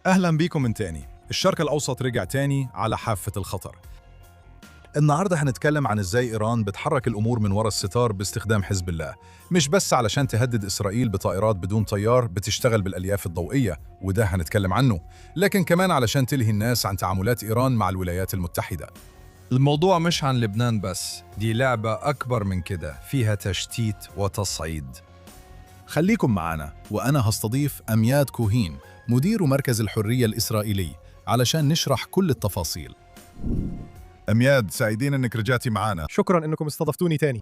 أهلا بيكم من تاني. الشرق الأوسط رجع تاني على حافة الخطر. النهاردة هنتكلم عن إزاي إيران بتحرك الأمور من وراء الستار باستخدام حزب الله، مش بس علشان تهدد إسرائيل بطائرات بدون طيار بتشتغل بالألياف الضوئية، وده هنتكلم عنه، لكن كمان علشان تلهي الناس عن تعاملات إيران مع الولايات المتحدة. الموضوع مش عن لبنان بس، دي لعبة أكبر من كده، فيها تشتيت وتصعيد. خليكم معنا، وأنا هستضيف أمياد كوهين، مدير مركز الحرية الإسرائيلي، علشان نشرح كل التفاصيل. أمياد، سعيدين إنك رجعتي معانا. شكرا انكم استضفتوني تاني.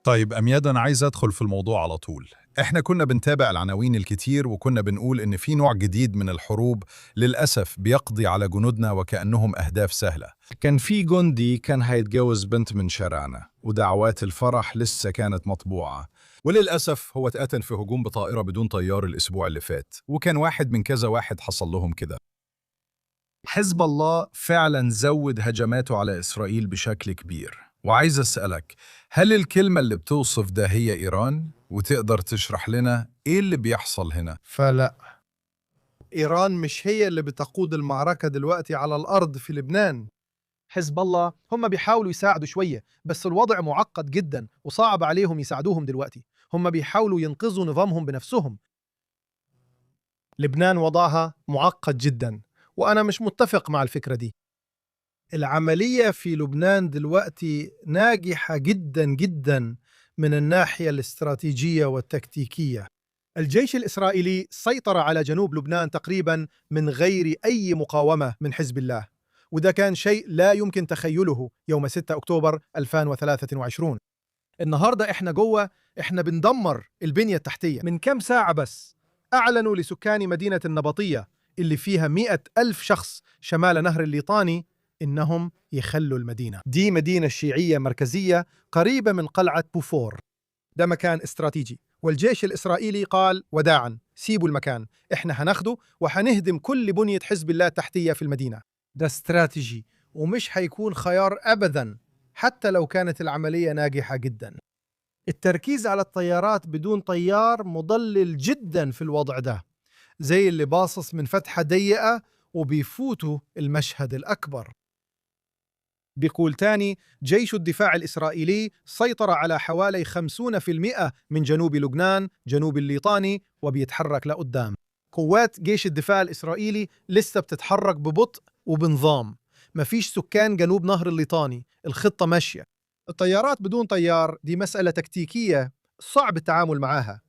طيب أمياد، أنا عايز أدخل في الموضوع على طول. إحنا كنا بنتابع العناوين الكتير وكنا بنقول إن في نوع جديد من الحروب للأسف بيقضي على جنودنا وكأنهم أهداف سهلة. كان في جندي كان هيتجوز بنت من شارعنا، ودعوات الفرح لسه كانت مطبوعة، وللأسف هو اتقتل في هجوم بطائرة بدون طيار الأسبوع اللي فات، وكان واحد من كذا واحد حصل لهم كده. حزب الله فعلا زود هجماته على إسرائيل بشكل كبير، وعايز أسألك، هل الكلمة اللي بتوصف ده هي إيران؟ وتقدر تشرح لنا إيه اللي بيحصل هنا؟ فلا، إيران مش هي اللي بتقود المعركة دلوقتي على الأرض في لبنان. حزب الله هم بيحاولوا يساعدوا شوية، بس الوضع معقد جدا وصعب عليهم يساعدوهم دلوقتي. هم بيحاولوا ينقذوا نظامهم بنفسهم. لبنان وضعها معقد جدا، وأنا مش متفق مع الفكرة دي. العملية في لبنان دلوقتي ناجحة جدا جدا من الناحية الاستراتيجية والتكتيكية. الجيش الإسرائيلي سيطر على جنوب لبنان تقريبا من غير أي مقاومة من حزب الله، وده كان شيء لا يمكن تخيله يوم 6 أكتوبر 2023. النهاردة إحنا جوه، إحنا بندمر البنية التحتية. من كم ساعة بس أعلنوا لسكان مدينة النبطية اللي فيها 100,000 شخص شمال نهر الليطاني إنهم يخلوا المدينة. دي مدينة شيعية مركزية قريبة من قلعة بوفور. ده مكان استراتيجي، والجيش الإسرائيلي قال وداعا، سيبوا المكان، إحنا هناخده وهنهدم كل بنية حزب الله التحتية في المدينة. ده استراتيجي ومش هيكون خيار أبدا حتى لو كانت العملية ناجحة جدا. التركيز على الطيارات بدون طيار مضلل جدا في الوضع ده، زي اللي باصص من فتحة ضيقة وبيفوتوا المشهد الأكبر. بيقول تاني، جيش الدفاع الإسرائيلي سيطر على حوالي 50% من جنوب لبنان، جنوب الليطاني، وبيتحرك لقدام. قوات جيش الدفاع الإسرائيلي لسه بتتحرك ببطء وبنظام. مفيش سكان جنوب نهر الليطاني، الخطة ماشية. الطيارات بدون طيار دي مسألة تكتيكية صعب التعامل معاها.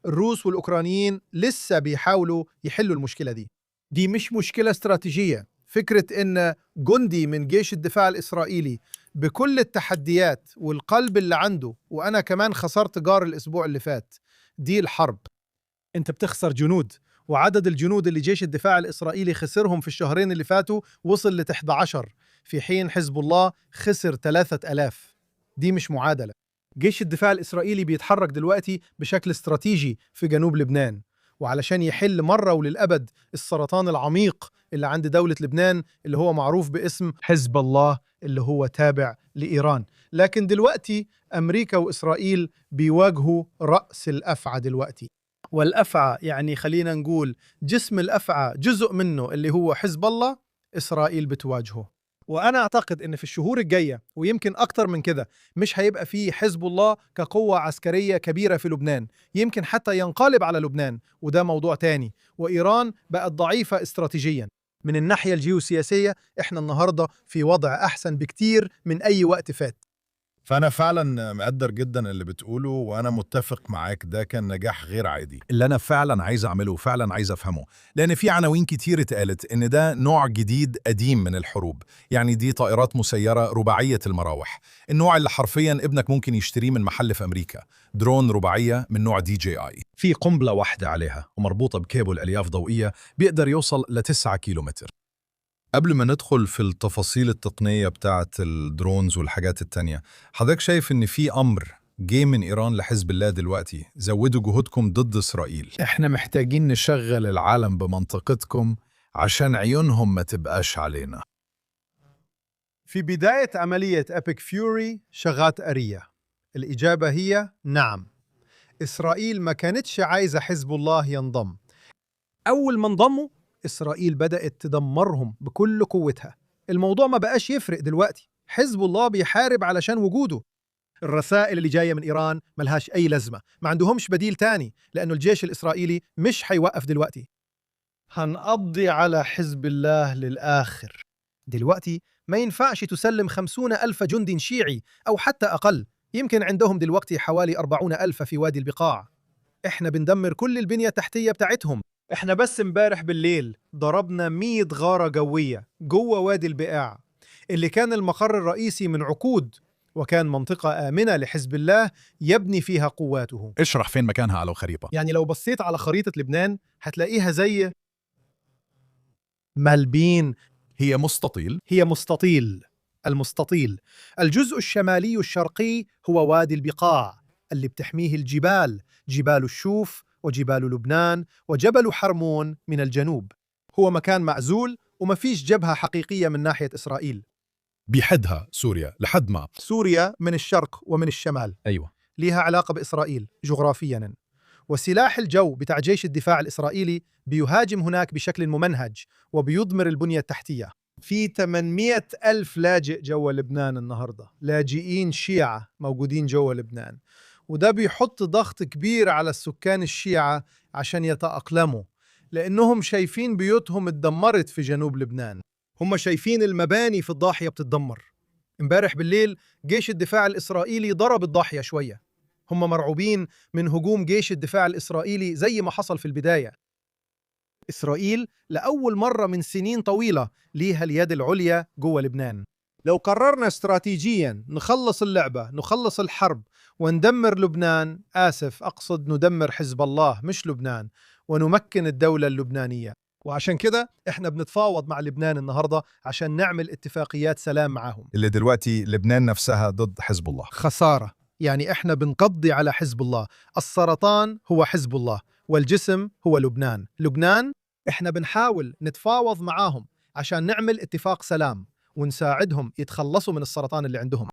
الروس والأوكرانيين لسه بيحاولوا يحلوا المشكلة دي. دي مش مشكلة استراتيجية. فكرة إن جندي من جيش الدفاع الإسرائيلي بكل التحديات والقلب اللي عنده، وأنا كمان خسرت جار الأسبوع اللي فات، دي الحرب. أنت بتخسر جنود، وعدد الجنود اللي جيش الدفاع الإسرائيلي خسرهم في الشهرين اللي فاتوا وصل ل 11، في حين حزب الله خسر 3000. دي مش معادلة. جيش الدفاع الإسرائيلي بيتحرك دلوقتي بشكل استراتيجي في جنوب لبنان، وعلشان يحل مرة وللأبد السرطان العميق اللي عند دولة لبنان اللي هو معروف باسم حزب الله اللي هو تابع لإيران. لكن دلوقتي أمريكا وإسرائيل بيواجهوا رأس الأفعى دلوقتي، والأفعى يعني خلينا نقول جسم الأفعى جزء منه اللي هو حزب الله، إسرائيل بتواجهه. وأنا أعتقد إن في الشهور الجاية ويمكن أكتر من كده مش هيبقى فيه حزب الله كقوة عسكرية كبيرة في لبنان، يمكن حتى ينقلب على لبنان، وده موضوع تاني. وإيران بقت ضعيفة استراتيجيا. من الناحية الجيوسياسية إحنا النهاردة في وضع أحسن بكتير من أي وقت فات. فأنا فعلا مقدر جدا اللي بتقوله، وأنا متفق معاك، ده كان نجاح غير عادي. اللي أنا فعلا عايز أعمله وفعلا عايز أفهمه، لأن في عناوين كتير اتقالت إن ده نوع جديد قديم من الحروب. يعني دي طائرات مسيرة رباعية المراوح، النوع اللي حرفيا ابنك ممكن يشتريه من محل في أمريكا. درون رباعية من نوع DJI، في قنبلة واحدة عليها ومربوطة بكيبل ألياف ضوئية بيقدر يوصل ل9 كيلومتر. قبل ما ندخل في التفاصيل التقنية بتاعة الدرونز والحاجات التانية، حضرتك شايف إن في أمر جاي من إيران لحزب الله دلوقتي زودوا جهودكم ضد إسرائيل؟ إحنا محتاجين نشغل العالم بمنطقتكم عشان عيونهم ما تبقاش علينا. في بداية عملية أبيك فيوري شغات أرية، الإجابة هي نعم. إسرائيل ما كانتش عايزة حزب الله ينضم. أول ما انضموا إسرائيل بدأت تدمرهم بكل قوتها. الموضوع ما بقاش يفرق دلوقتي، حزب الله بيحارب علشان وجوده. الرسائل اللي جاية من إيران ملهاش أي لازمة، ما عندهمش بديل تاني، لأنه الجيش الإسرائيلي مش حيوقف دلوقتي. هنقضي على حزب الله للآخر. دلوقتي ما ينفعش تسلم 50,000 جندي شيعي أو حتى أقل، يمكن عندهم دلوقتي حوالي 40,000 في وادي البقاع. إحنا بندمر كل البنية التحتية بتاعتهم. إحنا بس امبارح بالليل ضربنا 100 غارة جوية جوه وادي البقاع اللي كان المقر الرئيسي من عقود، وكان منطقة آمنة لحزب الله يبني فيها قواته. اشرح فين مكانها على الخريطة. يعني لو بصيت على خريطة لبنان هتلاقيها زي ملبين. هي مستطيل. هي مستطيل. المستطيل الجزء الشمالي الشرقي هو وادي البقاع اللي بتحميه الجبال، جبال الشوف وجبال لبنان وجبل حرمون من الجنوب. هو مكان معزول وما فيش جبهة حقيقية من ناحية إسرائيل. بيحدها سوريا لحد ما. سوريا من الشرق ومن الشمال أيوة. ليها علاقة بإسرائيل جغرافياً، وسلاح الجو بتاع جيش الدفاع الإسرائيلي بيهاجم هناك بشكل ممنهج وبيدمر البنية التحتية. في 800,000 لاجئ جوا لبنان النهاردة، لاجئين شيعة موجودين جوا لبنان، وده بيحط ضغط كبير على السكان الشيعة عشان يتأقلموا، لأنهم شايفين بيوتهم اتدمرت في جنوب لبنان. هم شايفين المباني في الضاحية بتتدمر. امبارح بالليل جيش الدفاع الإسرائيلي ضرب الضاحية شوية. هم مرعوبين من هجوم جيش الدفاع الإسرائيلي زي ما حصل في البداية. إسرائيل لأول مرة من سنين طويلة ليها اليد العليا جوه لبنان. لو قررنا استراتيجيا نخلص اللعبة، نخلص الحرب وندمر لبنان، أقصد ندمر حزب الله مش لبنان، ونمكن الدولة اللبنانية. وعشان كده احنا بنتفاوض مع لبنان النهاردة عشان نعمل اتفاقيات سلام معهم. اللي دلوقتي لبنان نفسها ضد حزب الله. خسارة. يعني احنا بنقضي على حزب الله. السرطان هو حزب الله والجسم هو لبنان. لبنان احنا بنحاول نتفاوض معاهم عشان نعمل اتفاق سلام ونساعدهم يتخلصوا من السرطان اللي عندهم.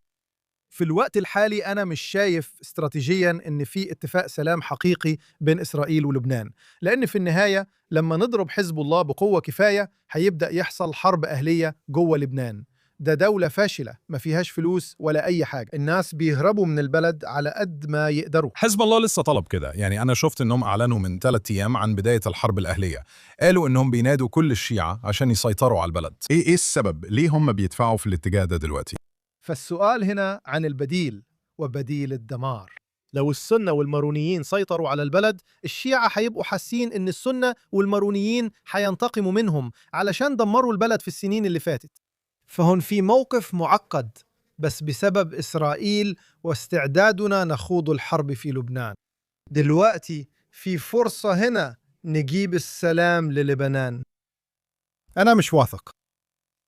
في الوقت الحالي أنا مش شايف استراتيجياً إن في اتفاق سلام حقيقي بين إسرائيل ولبنان، لأن في النهاية لما نضرب حزب الله بقوة كفاية هيبدأ يحصل حرب أهلية جوه لبنان. ده دولة فاشلة ما فيهاش فلوس ولا أي حاجة، الناس بيهربوا من البلد على قد ما يقدروا. حزب الله لسه طلب كده، يعني أنا شفت إنهم أعلنوا من 3 أيام عن بداية الحرب الأهلية. قالوا إنهم بينادوا كل الشيعة عشان يسيطروا على البلد. إيه السبب؟ ليه هم بيدفعوا في الاتجاه ده دلوقتي؟ فالسؤال هنا عن البديل، وبديل الدمار. لو السنة والمارونيين سيطروا على البلد، الشيعة حيبقوا حاسين إن السنة والمارونيين حينتقموا منهم علشان دمروا البلد في السنين اللي فاتت. فهن في موقف معقد بس بسبب إسرائيل واستعدادنا نخوض الحرب في لبنان. دلوقتي في فرصة هنا نجيب السلام للبنان. أنا مش واثق.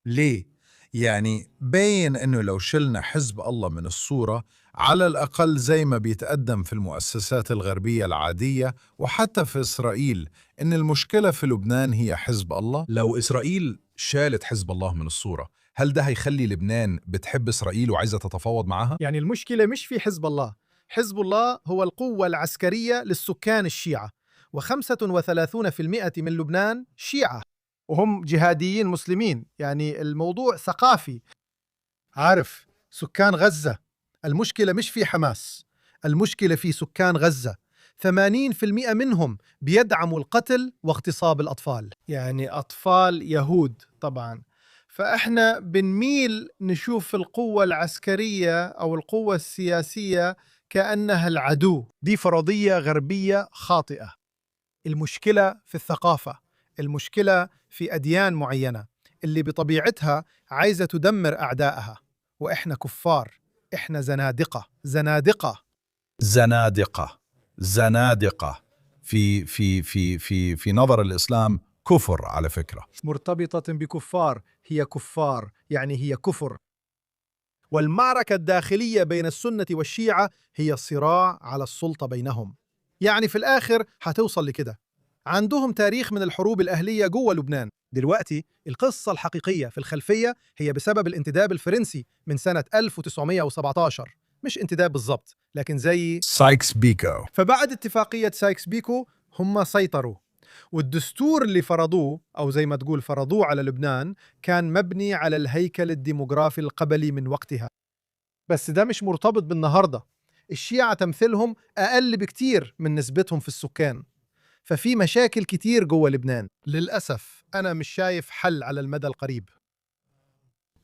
ليه؟ يعني باين إنه لو شلنا حزب الله من الصورة، على الأقل زي ما بيتقدم في المؤسسات الغربية العادية وحتى في إسرائيل، إن المشكلة في لبنان هي حزب الله. لو إسرائيل شالت حزب الله من الصورة، هل ده هيخلي لبنان بتحب إسرائيل وعايزة تتفاوض معها؟ يعني المشكلة مش في حزب الله. حزب الله هو القوة العسكرية للسكان الشيعة، و35% من لبنان شيعة وهم جهاديين مسلمين. يعني الموضوع ثقافي. عارف، سكان غزة المشكلة مش في حماس، المشكلة في سكان غزة. 80% منهم بيدعموا القتل واغتصاب الأطفال، يعني أطفال يهود طبعاً. فإحنا بنميل نشوف القوة العسكرية أو القوة السياسية كأنها العدو. دي فرضية غربية خاطئة. المشكلة في الثقافة، المشكلة في أديان معينة اللي بطبيعتها عايزة تدمر أعدائها. وإحنا كفار، إحنا زنادقة. زنادقة في نظر الإسلام كفر على فكرة. مرتبطة بكفار، هي كفار يعني هي كفر. والمعركة الداخلية بين السنة والشيعة هي صراع على السلطة بينهم. يعني في الآخر هتوصل لكده. عندهم تاريخ من الحروب الأهلية جوه لبنان. دلوقتي القصة الحقيقية في الخلفية هي بسبب الانتداب الفرنسي من سنة 1917. مش انتداب بالضبط، لكن زي سايكس بيكو. فبعد اتفاقية سايكس بيكو هم سيطروا، والدستور اللي فرضوه أو زي ما تقول فرضوه على لبنان كان مبني على الهيكل الديموغرافي القبلي من وقتها. بس ده مش مرتبط بالنهاردة. الشيعة تمثيلهم أقل بكتير من نسبتهم في السكان، ففي مشاكل كتير جوه لبنان. للأسف أنا مش شايف حل على المدى القريب.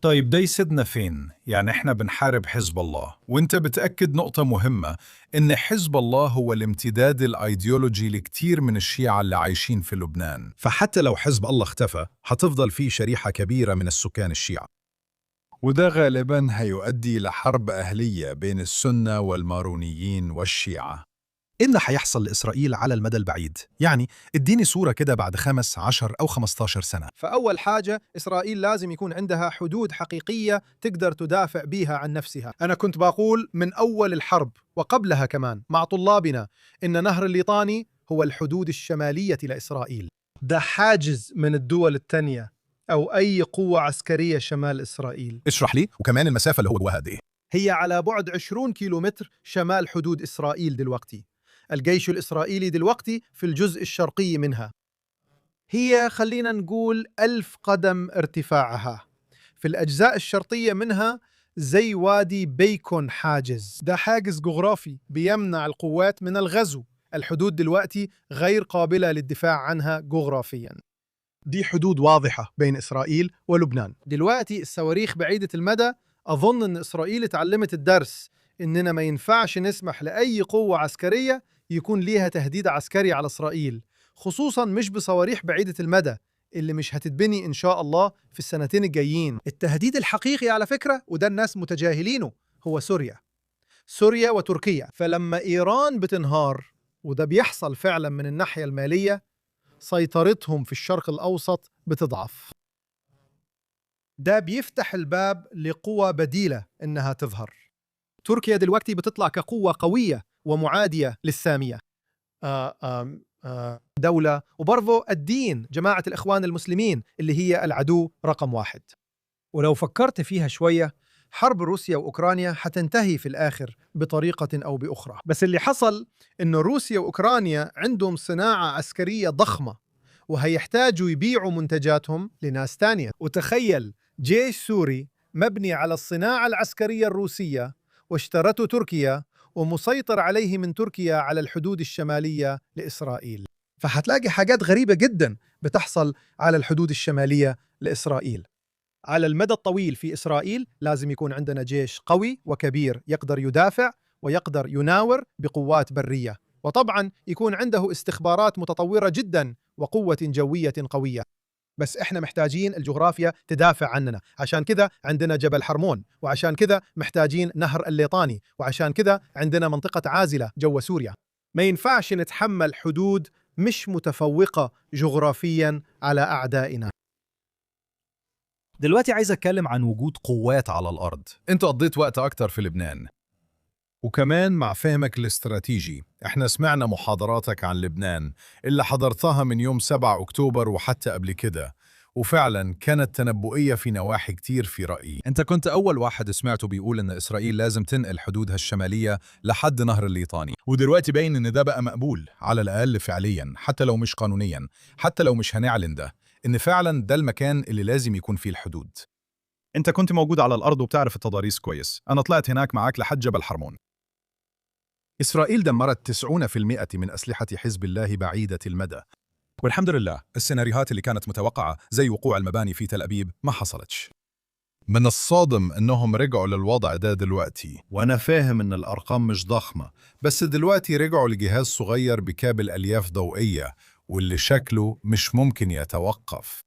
طيب ده يسدنا فين؟ يعني احنا بنحارب حزب الله، وانت بتأكد نقطة مهمة، ان حزب الله هو الامتداد الايديولوجي لكتير من الشيعة اللي عايشين في لبنان، فحتى لو حزب الله اختفى هتفضل فيه شريحة كبيرة من السكان الشيعة، وده غالبا هيؤدي لحرب أهلية بين السنة والمارونيين والشيعة. إيه اللي هيحصل لإسرائيل على المدى البعيد؟ يعني اديني صورة كده بعد 5 10 أو 15 سنة. فأول حاجة إسرائيل لازم يكون عندها حدود حقيقية تقدر تدافع بيها عن نفسها. أنا كنت بقول من أول الحرب وقبلها كمان مع طلابنا إن نهر الليطاني هو الحدود الشمالية لإسرائيل. ده حاجز من الدول التانية أو أي قوة عسكرية شمال إسرائيل. اشرح لي، وكمان المسافة اللي هو جواها دي. هي على بعد 20 كيلومتر شمال حدود إسرائيل دلوقتي. الجيش الإسرائيلي دلوقتي في الجزء الشرقي منها. هي خلينا نقول 1000 قدم ارتفاعها. في الأجزاء الشرقية منها زي وادي بيكون حاجز. ده حاجز جغرافي بيمنع القوات من الغزو. الحدود دلوقتي غير قابلة للدفاع عنها جغرافياً. دي حدود واضحة بين إسرائيل ولبنان. دلوقتي الصواريخ بعيدة المدى، أظن أن إسرائيل اتعلمت الدرس إننا ما ينفعش نسمح لأي قوة عسكرية يكون ليها تهديد عسكري على إسرائيل، خصوصاً مش بصواريخ بعيدة المدى اللي مش هتتبني إن شاء الله في السنتين الجايين. التهديد الحقيقي على فكرة، وده الناس متجاهلينه، هو سوريا وتركيا. فلما إيران بتنهار، وده بيحصل فعلاً من الناحية المالية، سيطرتهم في الشرق الأوسط بتضعف. ده بيفتح الباب لقوى بديلة إنها تظهر. تركيا دلوقتي بتطلع كقوة قوية ومعادية للسامية. دولة وبرضو الدين، جماعة الإخوان المسلمين اللي هي العدو رقم 1. ولو فكرت فيها شوية، حرب روسيا وأوكرانيا حتنتهي في الآخر بطريقة أو بأخرى. بس اللي حصل إنه روسيا وأوكرانيا عندهم صناعة عسكرية ضخمة، وهيحتاجوا يبيعوا منتجاتهم لناس تانية. وتخيل جيش سوري مبني على الصناعة العسكرية الروسية، واشترته تركيا، ومسيطر عليه من تركيا على الحدود الشمالية لإسرائيل. فحتلاقي حاجات غريبة جدا بتحصل على الحدود الشمالية لإسرائيل. على المدى الطويل في إسرائيل لازم يكون عندنا جيش قوي وكبير يقدر يدافع ويقدر يناور بقوات برية، وطبعا يكون عنده استخبارات متطورة جدا وقوة جوية قوية. بس احنا محتاجين الجغرافيا تدافع عننا، عشان كذا عندنا جبل حرمون، وعشان كذا محتاجين نهر الليطاني، وعشان كذا عندنا منطقة عازلة جوا سوريا. ما ينفعش نتحمل حدود مش متفوقة جغرافيا على أعدائنا. دلوقتي عايز أتكلم عن وجود قوات على الأرض. أنت قضيت وقت أكتر في لبنان، وكمان مع فهمك الاستراتيجي. احنا سمعنا محاضراتك عن لبنان اللي حضرتها من يوم 7 أكتوبر وحتى قبل كده، وفعلا كانت تنبؤية في نواحي كتير في رأيي. انت كنت أول واحد سمعته بيقول إن إسرائيل لازم تنقل حدودها الشمالية لحد نهر الليطاني، ودلوقتي باين إن ده بقى مقبول على الأقل فعليا، حتى لو مش قانونيا، حتى لو مش هنعلن ده، إن فعلا ده المكان اللي لازم يكون فيه الحدود. انت كنت موجود على الأرض وبتعرف التضاريس كويس. أنا طلعت هناك معاك لحد جبل حرمون. إسرائيل دمرت 90% من أسلحة حزب الله بعيدة المدى، والحمد لله السيناريوهات اللي كانت متوقعة زي وقوع المباني في تل أبيب ما حصلتش. من الصادم أنهم رجعوا للوضع ده دلوقتي، وأنا فاهم أن الأرقام مش ضخمة، بس دلوقتي رجعوا لجهاز صغير بكابل ألياف ضوئية واللي شكله مش ممكن يتوقف.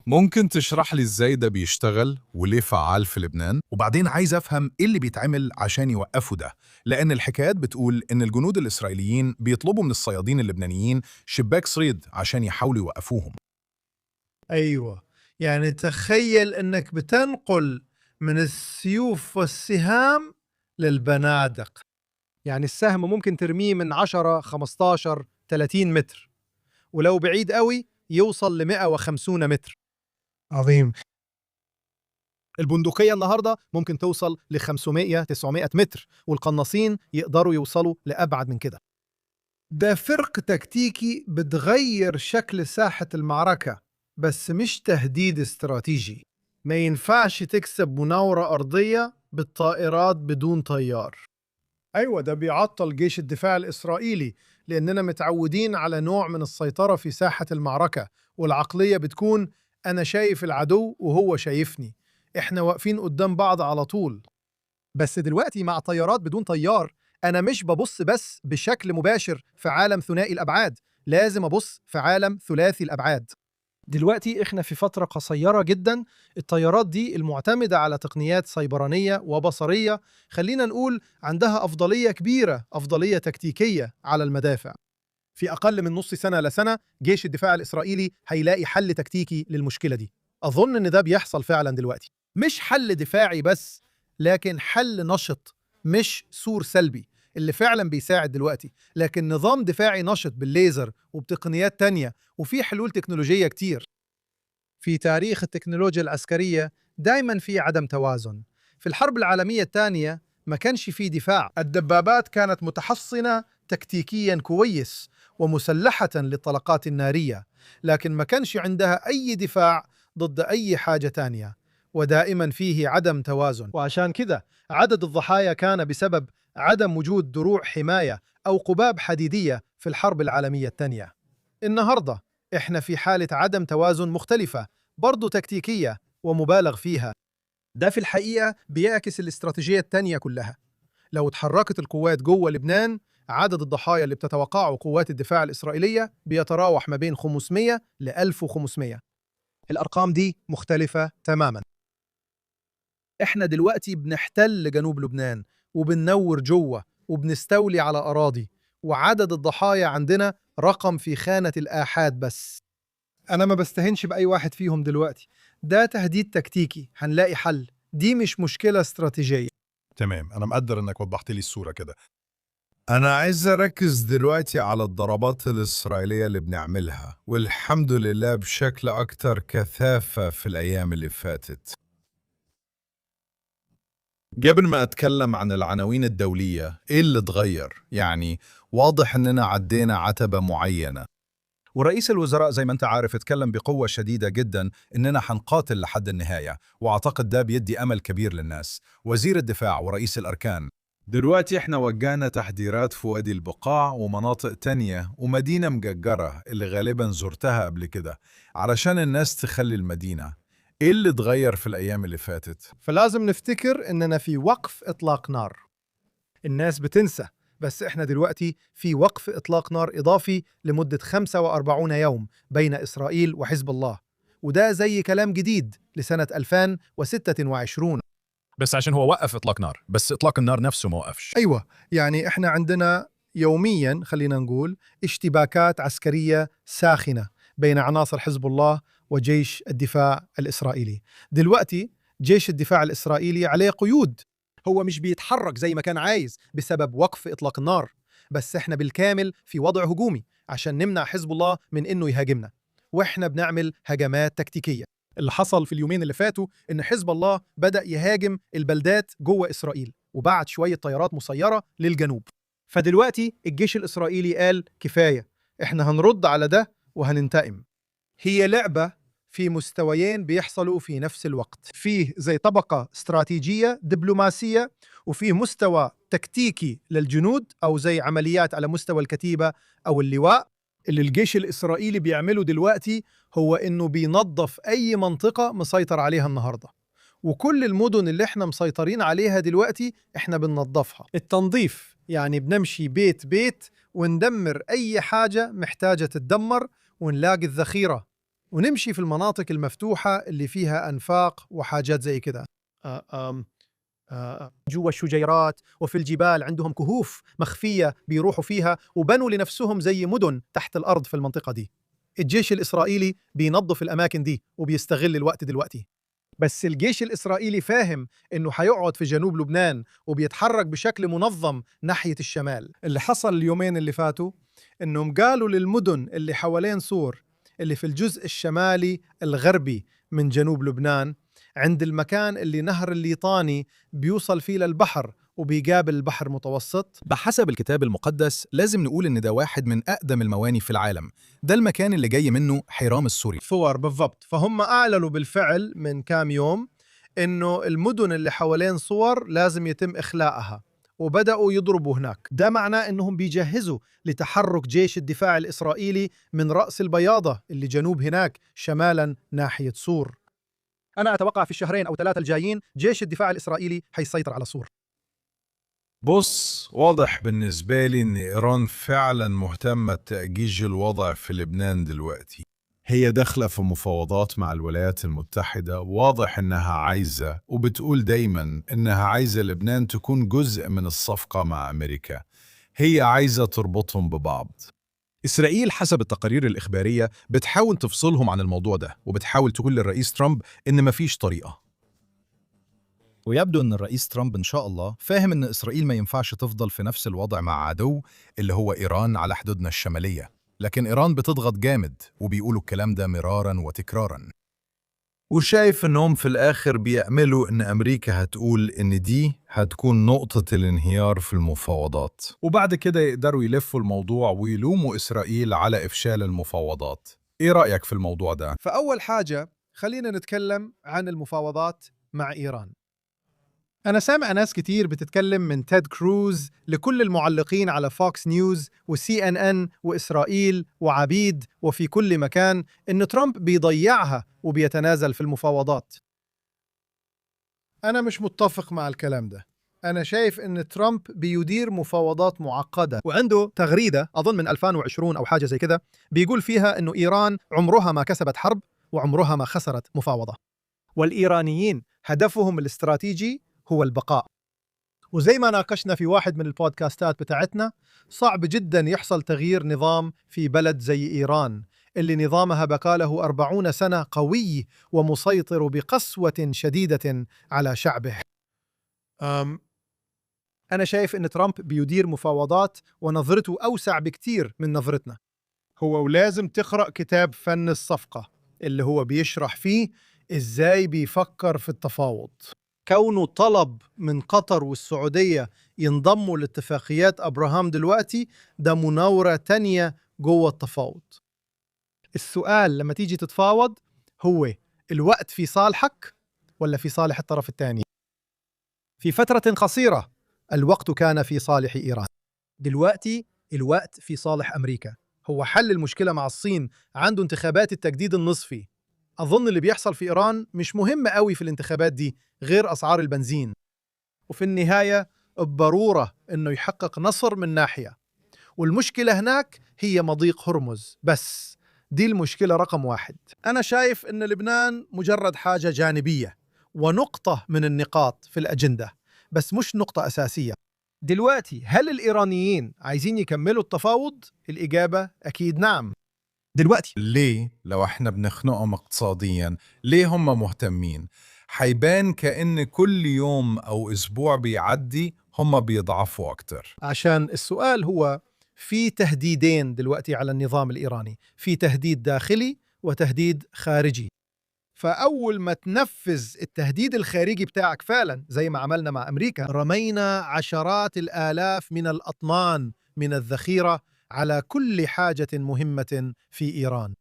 ممكن تشرح لي إزاي ده بيشتغل وليه فعال في لبنان؟ وبعدين عايز أفهم إيه اللي بيتعمل عشان يوقفوا ده، لأن الحكايات بتقول إن الجنود الإسرائيليين بيطلبوا من الصيادين اللبنانيين شباك صيد عشان يحاولوا يوقفوهم. أيوة، يعني تخيل أنك بتنقل من السيوف والسهام للبنادق. يعني السهم ممكن ترميه من 10 15 30 متر، ولو بعيد قوي يوصل ل 150 متر. عظيم. البندقية النهاردة ممكن توصل ل 500 900 متر، والقناصين يقدروا يوصلوا لأبعد من كده. ده فرق تكتيكي بتغير شكل ساحة المعركة، بس مش تهديد استراتيجي. ما ينفعش تكسب مناورة أرضية بالطائرات بدون طيار. أيوة، ده بيعطل جيش الدفاع الإسرائيلي، لأننا متعودين على نوع من السيطرة في ساحة المعركة، والعقلية بتكون أنا شايف العدو وهو شايفني، إحنا واقفين قدام بعض على طول. بس دلوقتي مع طيارات بدون طيار، أنا مش ببص بس بشكل مباشر في عالم ثنائي الأبعاد، لازم أبص في عالم ثلاثي الأبعاد. دلوقتي إحنا في فترة قصيرة جدا، الطيارات دي المعتمدة على تقنيات سيبرانية وبصرية، خلينا نقول عندها أفضلية كبيرة، أفضلية تكتيكية على المدافع. في أقل من نص سنة لسنة جيش الدفاع الإسرائيلي هيلاقي حل تكتيكي للمشكلة دي. أظن إن ده بيحصل فعلا دلوقتي، مش حل دفاعي بس، لكن حل نشط، مش سور سلبي اللي فعلا بيساعد دلوقتي، لكن نظام دفاعي نشط بالليزر وبتقنيات تانية، وفي حلول تكنولوجية كتير. في تاريخ التكنولوجيا العسكرية دايما في عدم توازن. في الحرب العالمية الثانية ما كانش في دفاع، الدبابات كانت متحصنة تكتيكيا كويس ومسلحة للطلقات النارية، لكن ما كانش عندها أي دفاع ضد أي حاجة تانية، ودائما فيه عدم توازن. وعشان كذا عدد الضحايا كان بسبب عدم وجود دروع حماية أو قباب حديدية في الحرب العالمية الثانية. النهاردة إحنا في حالة عدم توازن مختلفة، برضو تكتيكية ومبالغ فيها. ده في الحقيقة بيعكس الاستراتيجية التانية كلها. لو تحركت القوات جوه لبنان، عدد الضحايا اللي بتتوقعه قوات الدفاع الإسرائيلية بيتراوح ما بين 500 ل 1500. الأرقام دي مختلفة تماما. إحنا دلوقتي بنحتل جنوب لبنان وبننور جوه وبنستولي على أراضي، وعدد الضحايا عندنا رقم في خانة الآحاد بس. أنا ما بستهنش بأي واحد فيهم دلوقتي، ده تهديد تكتيكي هنلاقي حل، دي مش مشكلة استراتيجية. تمام، أنا مقدر إنك وضحت لي الصورة كده. أنا عايز أركز دلوقتي على الضربات الإسرائيلية اللي بنعملها، والحمد لله بشكل أكتر كثافة في الأيام اللي فاتت. قبل ما أتكلم عن العناوين الدولية، إيه اللي اتغير؟ يعني واضح إننا عدينا عتبة معينة، ورئيس الوزراء زي ما أنت عارف اتكلم بقوة شديدة جدا إننا حنقاتل لحد النهاية، وأعتقد ده بيدي أمل كبير للناس. وزير الدفاع ورئيس الأركان دلوقتي إحنا وجهنا تحذيرات في وادي البقاع ومناطق تانية ومدينة مججرة اللي غالبا زرتها قبل كده علشان الناس تخلي المدينة. إيه اللي اتغير في الأيام اللي فاتت؟ فلازم نفتكر إننا في وقف إطلاق نار. الناس بتنسى، بس إحنا دلوقتي في وقف إطلاق نار إضافي لمدة 45 يوم بين إسرائيل وحزب الله، وده زي كلام جديد لسنة 2026. بس عشان هو وقف إطلاق نار، بس إطلاق النار نفسه ما وقفش. أيوة، يعني إحنا عندنا يومياً خلينا نقول اشتباكات عسكرية ساخنة بين عناصر حزب الله وجيش الدفاع الإسرائيلي. دلوقتي جيش الدفاع الإسرائيلي عليه قيود، هو مش بيتحرك زي ما كان عايز بسبب وقف إطلاق النار، بس إحنا بالكامل في وضع هجومي عشان نمنع حزب الله من إنه يهاجمنا، وإحنا بنعمل هجمات تكتيكية. اللي حصل في اليومين اللي فاتوا إن حزب الله بدأ يهاجم البلدات جوه إسرائيل وبعت شوية طيارات مسيرة للجنوب. فدلوقتي الجيش الإسرائيلي قال كفاية، إحنا هنرد على ده وهننتقم. هي لعبة في مستويين بيحصلوا في نفس الوقت، فيه زي طبقة استراتيجية دبلوماسية، وفيه مستوى تكتيكي للجنود أو زي عمليات على مستوى الكتيبة أو اللواء. اللي الجيش الإسرائيلي بيعمله دلوقتي هو إنه بينظف أي منطقة مسيطر عليها النهاردة، وكل المدن اللي احنا مسيطرين عليها دلوقتي احنا بننظفها. التنظيف يعني بنمشي بيت بيت وندمر أي حاجة محتاجة تتدمر، ونلاقي الذخيرة، ونمشي في المناطق المفتوحة اللي فيها أنفاق وحاجات زي كده. جوا الشجيرات وفي الجبال عندهم كهوف مخفية بيروحوا فيها، وبنوا لنفسهم زي مدن تحت الأرض في المنطقة دي. الجيش الإسرائيلي بينظف الأماكن دي وبيستغل الوقت دلوقتي، بس الجيش الإسرائيلي فاهم إنه هيقعد في جنوب لبنان وبيتحرك بشكل منظم ناحية الشمال. اللي حصل اليومين اللي فاتوا إنهم قالوا للمدن اللي حوالين صور اللي في الجزء الشمالي الغربي من جنوب لبنان، عند المكان اللي نهر الليطاني بيوصل فيه للبحر وبيقابل البحر المتوسط. بحسب الكتاب المقدس لازم نقول إن ده واحد من أقدم المواني في العالم. ده المكان اللي جاي منه حرام السوري. ثور بالضبط. فهم أعلنوا بالفعل من كام يوم إنه المدن اللي حوالين صور لازم يتم إخلاءها، وبدأوا يضربوا هناك. ده معناه إنهم بيجهزوا لتحرك جيش الدفاع الإسرائيلي من رأس البياضة اللي جنوب هناك شمالا ناحية صور. أنا أتوقع في الشهرين أو 3 الجايين جيش الدفاع الإسرائيلي حيسيطر على صور. بص، واضح بالنسبة لي إن إيران فعلا مهتمة بتأجيج الوضع في لبنان دلوقتي. هي داخلة في مفاوضات مع الولايات المتحدة، واضح إنها عايزة وبتقول دايما إنها عايزة لبنان تكون جزء من الصفقة مع أمريكا. هي عايزة تربطهم ببعض. إسرائيل حسب التقارير الإخبارية بتحاول تفصلهم عن الموضوع ده، وبتحاول تقول للرئيس ترامب إن مفيش طريقة. ويبدو إن الرئيس ترامب إن شاء الله فاهم إن إسرائيل ما ينفعش تفضل في نفس الوضع مع عدو اللي هو إيران على حدودنا الشمالية، لكن إيران بتضغط جامد وبيقولوا الكلام ده مرارا وتكرارا. وشايف إنهم في الآخر بيأملوا إن أمريكا هتقول إن دي هتكون نقطة الانهيار في المفاوضات، وبعد كده يقدروا يلفوا الموضوع ويلوموا إسرائيل على إفشال المفاوضات. إيه رأيك في الموضوع ده؟ فأول حاجة خلينا نتكلم عن المفاوضات مع إيران. أنا سامع ناس كتير بتتكلم من تيد كروز لكل المعلقين على فوكس نيوز وCNN وإسرائيل وعبيد وفي كل مكان إن ترامب بيضيعها وبيتنازل في المفاوضات. أنا مش متفق مع الكلام ده. أنا شايف إن ترامب بيدير مفاوضات معقدة، وعنده تغريدة أظن من 2020 أو حاجة زي كده بيقول فيها إنه إيران عمرها ما كسبت حرب وعمرها ما خسرت مفاوضة، والإيرانيين هدفهم الاستراتيجي هو البقاء. وزي ما ناقشنا في واحد من البودكاستات بتاعتنا، صعب جدا يحصل تغيير نظام في بلد زي إيران اللي نظامها بقاله 40 سنة قوي ومسيطر بقسوة شديدة على شعبه. أنا شايف إن ترامب بيدير مفاوضات ونظرته أوسع بكتير من نظرتنا. هو ولازم تقرأ كتاب فن الصفقة اللي هو بيشرح فيه إزاي بيفكر في التفاوض. كونه طلب من قطر والسعودية ينضموا لاتفاقيات أبراهام دلوقتي ده مناورة تانية جوه التفاوض. السؤال لما تيجي تتفاوض هو الوقت في صالحك ولا في صالح الطرف الثاني؟ في فترة قصيرة الوقت كان في صالح إيران، دلوقتي الوقت في صالح أمريكا. هو حل المشكلة مع الصين عنده انتخابات التجديد النصفي. أظن اللي بيحصل في إيران مش مهم قوي في الانتخابات دي غير أسعار البنزين، وفي النهاية بضرورة إنه يحقق نصر من ناحية، والمشكلة هناك هي مضيق هرمز بس. دي المشكلة رقم 1. أنا شايف إن لبنان مجرد حاجة جانبية ونقطة من النقاط في الأجندة، بس مش نقطة أساسية. دلوقتي هل الإيرانيين عايزين يكملوا التفاوض؟ الإجابة أكيد نعم. دلوقتي ليه؟ لو احنا بنخنقهم اقتصاديا، ليه هم مهتمين؟ حيبان كأن كل يوم أو أسبوع بيعدي هم بيضعفوا أكتر. عشان السؤال هو في تهديدين دلوقتي على النظام الإيراني، في تهديد داخلي وتهديد خارجي. فأول ما تنفذ التهديد الخارجي بتاعك فعلا زي ما عملنا مع أمريكا، رمينا عشرات الآلاف من الأطنان من الذخيرة على كل حاجة مهمة في إيران.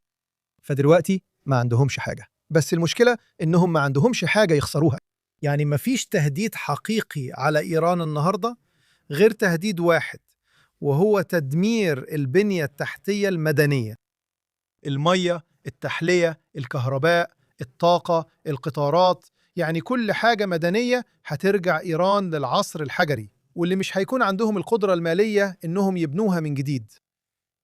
فدلوقتي ما عندهمش حاجة، بس المشكلة إنهم ما عندهمش حاجة يخسروها. يعني ما فيش تهديد حقيقي على إيران النهاردة غير تهديد واحد، وهو تدمير البنية التحتية المدنية: المية، التحلية، الكهرباء، الطاقة، القطارات. يعني كل حاجة مدنية هترجع إيران للعصر الحجري، واللي مش هيكون عندهم القدرة المالية إنهم يبنوها من جديد،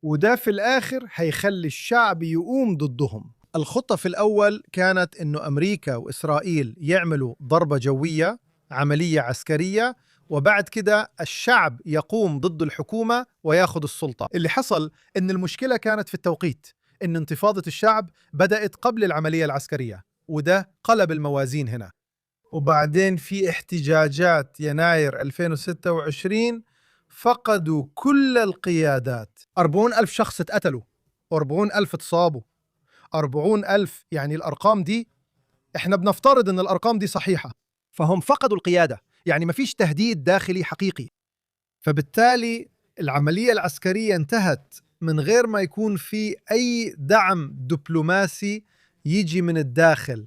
وده في الآخر هيخلي الشعب يقوم ضدهم. الخطة في الأول كانت إنه أمريكا وإسرائيل يعملوا ضربة جوية، عملية عسكرية، وبعد كده الشعب يقوم ضد الحكومة وياخذ السلطة. اللي حصل إن المشكلة كانت في التوقيت، إن انتفاضة الشعب بدأت قبل العملية العسكرية، وده قلب الموازين هنا. وبعدين في احتجاجات يناير 2026 فقدوا كل القيادات. 40,000 شخص اتقتلوا، 40,000 اتصابوا. 40,000 يعني الأرقام دي، إحنا بنفترض إن الأرقام دي صحيحة. فهم فقدوا القيادة، يعني مفيش تهديد داخلي حقيقي. فبالتالي العملية العسكرية انتهت من غير ما يكون في أي دعم دبلوماسي يجي من الداخل.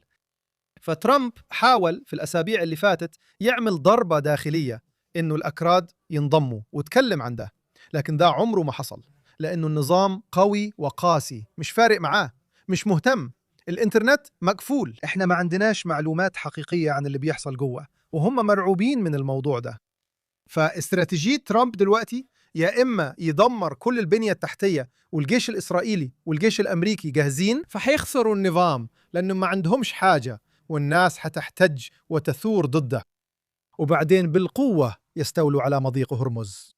فترامب حاول في الأسابيع اللي فاتت يعمل ضربة داخلية إنه الأكراد ينضموا وتكلم عن ده، لكن ده عمره ما حصل، لأنه النظام قوي وقاسي، مش فارق معاه، مش مهتم. الإنترنت مقفول، إحنا ما عندناش معلومات حقيقية عن اللي بيحصل جوه، وهم مرعوبين من الموضوع ده. فاستراتيجية ترامب دلوقتي يا إما يدمر كل البنية التحتية والجيش الإسرائيلي والجيش الأمريكي جاهزين، فحيخسروا النظام لأنه ما عندهمش حاجة، والناس حتحتج وتثور ضده، وبعدين بالقوة يستولوا على مضيق هرمز.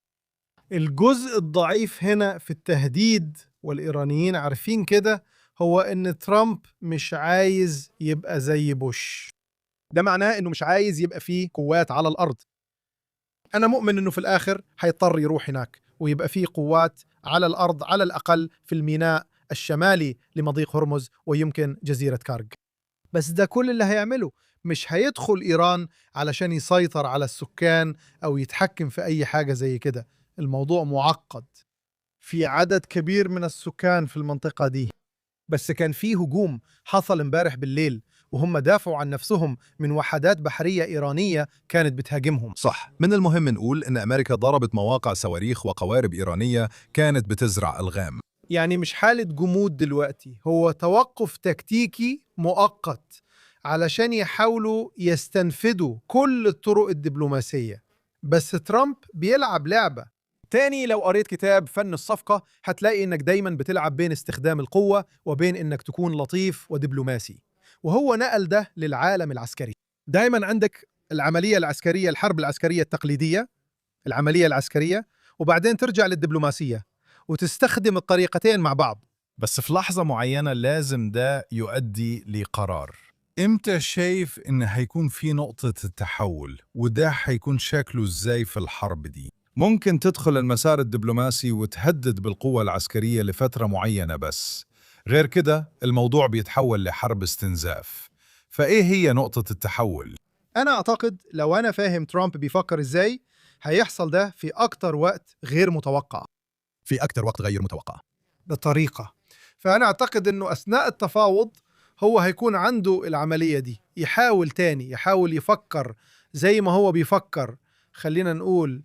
الجزء الضعيف هنا في التهديد، والإيرانيين عارفين كده، هو إن ترامب مش عايز يبقى زي بوش. ده معناه إنه مش عايز يبقى فيه قوات على الأرض. أنا مؤمن إنه في الآخر هيضطر يروح هناك ويبقى فيه قوات على الأرض، على الأقل في الميناء الشمالي لمضيق هرمز ويمكن جزيرة كارج. بس ده كل اللي هيعمله، مش هيدخل إيران علشان يسيطر على السكان أو يتحكم في أي حاجة زي كده. الموضوع معقد، في عدد كبير من السكان في المنطقة دي. بس كان في هجوم حصل امبارح بالليل، وهم دافعوا عن نفسهم من وحدات بحرية إيرانية كانت بتهاجمهم. صح، من المهم نقول إن أمريكا ضربت مواقع صواريخ وقوارب إيرانية كانت بتزرع ألغام. يعني مش حالة جمود دلوقتي، هو توقف تكتيكي مؤقت علشان يحاولوا يستنفذوا كل الطرق الدبلوماسية. بس ترامب بيلعب لعبة تاني. لو قريت كتاب فن الصفقة هتلاقي إنك دايما بتلعب بين استخدام القوة وبين إنك تكون لطيف ودبلوماسي، وهو نقل ده للعالم العسكري. دايما عندك العملية العسكرية، الحرب العسكرية التقليدية، العملية العسكرية، وبعدين ترجع للدبلوماسية وتستخدم الطريقتين مع بعض. بس في لحظة معينة لازم ده يؤدي لقرار. إمتى شايف إن هيكون في نقطة التحول، وده هيكون شكله إزاي في الحرب دي؟ ممكن تدخل المسار الدبلوماسي وتهدد بالقوة العسكرية لفترة معينة، بس غير كده الموضوع بيتحول لحرب استنزاف. فإيه هي نقطة التحول؟ أنا أعتقد لو أنا فاهم ترامب بيفكر إزاي، هيحصل ده في أكتر وقت غير متوقع. في أكتر وقت غير متوقع. بطريقة. فأنا أعتقد أنه أثناء التفاوض هو هيكون عنده العملية دي، يحاول تاني، يحاول يفكر زي ما هو بيفكر، خلينا نقول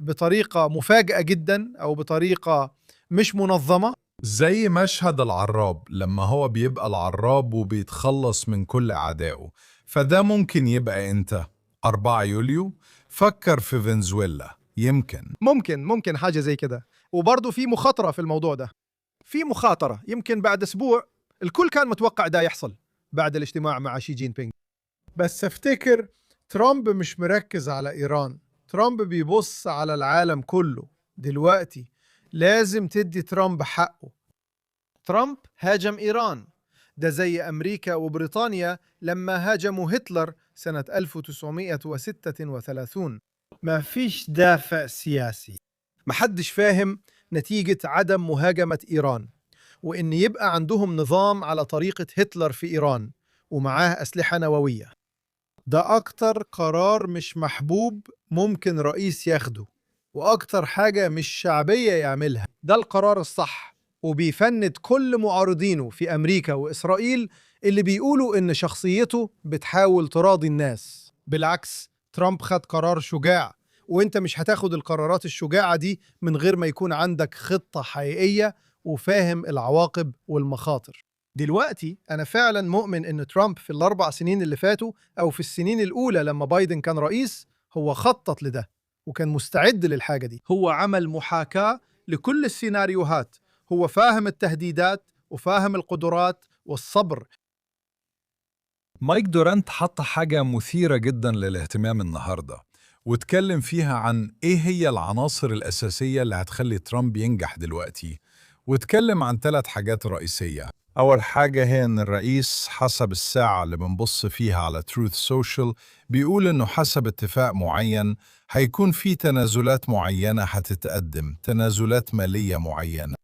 بطريقة مفاجئة جدا أو بطريقة مش منظمة. زي مشهد العراب لما هو بيبقى العراب وبيتخلص من كل أعدائه. فده ممكن يبقى أنت 4 يوليو. فكر في فنزويلا، ممكن حاجة زي كده. وبرضه في مخاطرة في الموضوع ده، في مخاطرة. يمكن بعد أسبوع الكل كان متوقع ده يحصل بعد الاجتماع مع شي جين بينغ. بس افتكر ترامب مش مركز على إيران، ترامب بيبص على العالم كله. دلوقتي لازم تدي ترامب حقه. ترامب هاجم إيران، ده زي أمريكا وبريطانيا لما هاجموا هتلر سنة 1936. ما فيش دافع سياسي، محدش فاهم نتيجة عدم مهاجمة إيران، وإن يبقى عندهم نظام على طريقة هتلر في إيران ومعاه أسلحة نووية. ده أكتر قرار مش محبوب ممكن رئيس ياخده، وأكتر حاجة مش شعبية يعملها. ده القرار الصح، وبيفند كل معارضينه في أمريكا وإسرائيل اللي بيقولوا إن شخصيته بتحاول تراضي الناس. بالعكس، ترامب خد قرار شجاع، وإنت مش هتاخد القرارات الشجاعة دي من غير ما يكون عندك خطة حقيقية وفاهم العواقب والمخاطر. دلوقتي أنا فعلا مؤمن إن ترامب في ال4 سنين اللي فاتوا أو في السنين الأولى لما بايدن كان رئيس، هو خطط لده وكان مستعد للحاجة دي. هو عمل محاكاة لكل السيناريوهات، هو فاهم التهديدات وفاهم القدرات والصبر. مايك دورانت حط حاجة مثيرة جدا للاهتمام النهاردة، واتكلم فيها عن إيه هي العناصر الأساسية اللي هتخلي ترامب ينجح دلوقتي. واتكلم عن 3 حاجات رئيسية. أول حاجة هي إن الرئيس حسب الساعة اللي بنبص فيها على تروث سوشيال بيقول إنه حسب اتفاق معين هيكون في تنازلات معينة هتتقدم، تنازلات مالية معينة.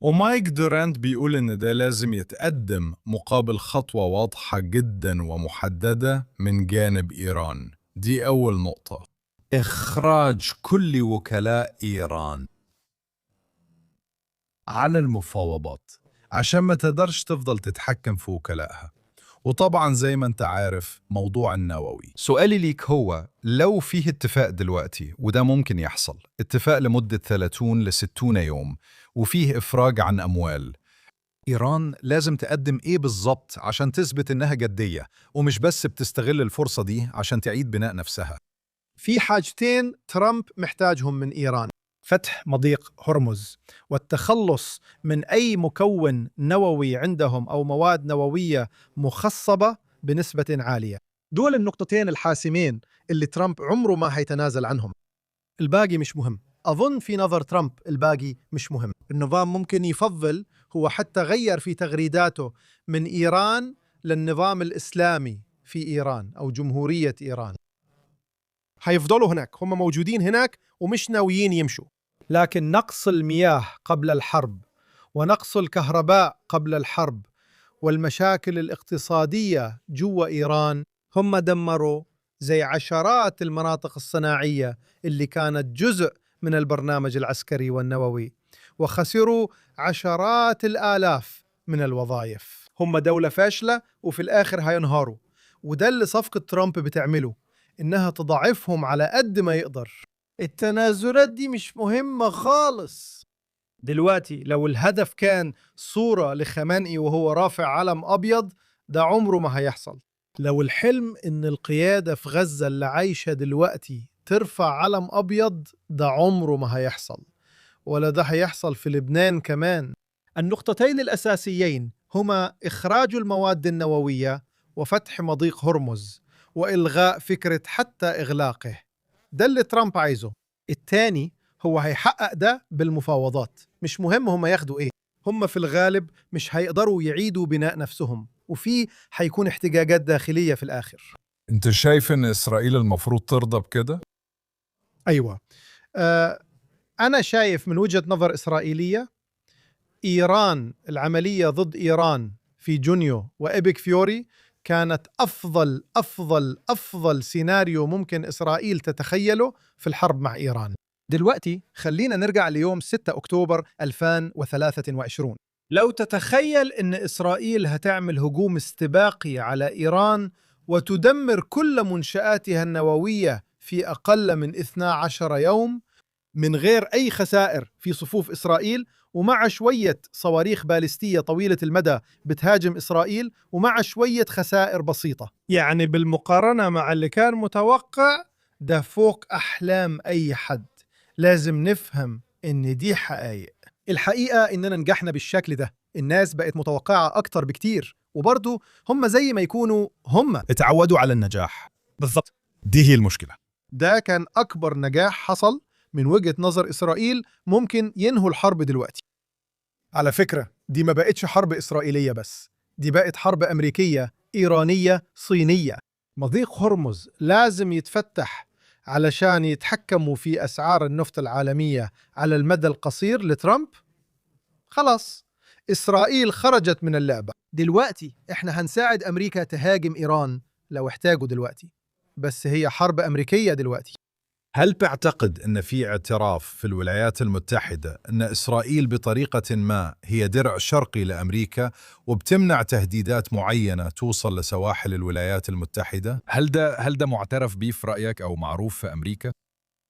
ومايك دورانت بيقول إن ده لازم يتقدم مقابل خطوة واضحة جدا ومحددة من جانب إيران. دي أول نقطة. إخراج كل وكلاء إيران عن المفاوضات عشان ما تقدرش تفضل تتحكم في وكلائها. وطبعا زي ما انت عارف موضوع النووي. سؤالي ليك هو لو فيه اتفاق دلوقتي، وده ممكن يحصل، اتفاق لمدة 30 ل 60 يوم وفيه إفراج عن أموال، إيران لازم تقدم إيه بالظبط عشان تثبت إنها جدية ومش بس بتستغل الفرصة دي عشان تعيد بناء نفسها؟ في حاجتين ترامب محتاجهم من إيران: فتح مضيق هرمز والتخلص من أي مكون نووي عندهم أو مواد نووية مخصبة بنسبة عالية. دول النقطتين الحاسمين اللي ترامب عمره ما هيتنازل عنهم. الباقي مش مهم. أظن في نظر ترامب الباقي مش مهم. النظام ممكن يفضل، هو حتى غير في تغريداته من إيران للنظام الإسلامي في إيران أو جمهورية إيران. هيفضلوا هناك، هم موجودين هناك ومش ناويين يمشوا. لكن نقص المياه قبل الحرب ونقص الكهرباء قبل الحرب والمشاكل الاقتصادية جوا إيران هم دمروا زي عشرات المناطق الصناعية اللي كانت جزء من البرنامج العسكري والنووي، وخسروا عشرات الآلاف من الوظائف. هم دولة فاشلة وفي الآخر هينهاروا، وده اللي صفقة ترامب بتعمله، إنها تضعفهم على قد ما يقدر. التنازلات دي مش مهمة خالص دلوقتي. لو الهدف كان صورة لخامنئي وهو رافع علم أبيض، ده عمره ما هيحصل. لو الحلم إن القيادة في غزة اللي عايشة دلوقتي ترفع علم أبيض، ده عمره ما هيحصل، ولا ده هيحصل في لبنان كمان. النقطتين الأساسيين هما إخراج المواد النووية وفتح مضيق هرمز وإلغاء فكرة حتى إغلاقه. ده اللي ترامب عايزه. التاني هو هيحقق ده بالمفاوضات. مش مهم هم ياخدوا إيه، هم في الغالب مش هيقدروا يعيدوا بناء نفسهم، وفي هيكون احتجاجات داخلية في الآخر. انت شايف ان إسرائيل المفروض ترضى بكده؟ أيوة. أنا شايف من وجهة نظر إسرائيلية، إيران، العملية ضد إيران في جونيو وإبك فيوري كانت أفضل سيناريو ممكن إسرائيل تتخيله في الحرب مع إيران. دلوقتي خلينا نرجع ليوم 6 أكتوبر 2023. لو تتخيل أن إسرائيل هتعمل هجوم استباقي على إيران وتدمر كل منشآتها النووية في أقل من 12 يوم من غير أي خسائر في صفوف إسرائيل، ومع شوية صواريخ باليستية طويلة المدى بتهاجم إسرائيل، ومع شوية خسائر بسيطة، يعني بالمقارنة مع اللي كان متوقع ده فوق أحلام أي حد. لازم نفهم إن دي حقائق. الحقيقة إننا نجحنا بالشكل ده. الناس بقت متوقعة أكتر بكتير، وبرضو هم زي ما يكونوا هم اتعودوا على النجاح. بالضبط. دي هي المشكلة. ده كان أكبر نجاح حصل من وجهة نظر إسرائيل ممكن ينهوا الحرب دلوقتي. على فكرة، دي ما بقتش حرب إسرائيلية بس، دي بقت حرب أمريكية إيرانية صينية. مضيق هرمز لازم يتفتح علشان يتحكموا في أسعار النفط العالمية على المدى القصير لترامب. خلاص، إسرائيل خرجت من اللعبة. دلوقتي إحنا هنساعد أمريكا تهاجم إيران لو احتاجوا دلوقتي، بس هي حرب أمريكية دلوقتي. هل تعتقد أن في اعتراف في الولايات المتحدة أن إسرائيل بطريقة ما هي درع شرقي لأمريكا وبتمنع تهديدات معينة توصل لسواحل الولايات المتحدة؟ هل ده معترف بيه في رأيك أو معروف في أمريكا؟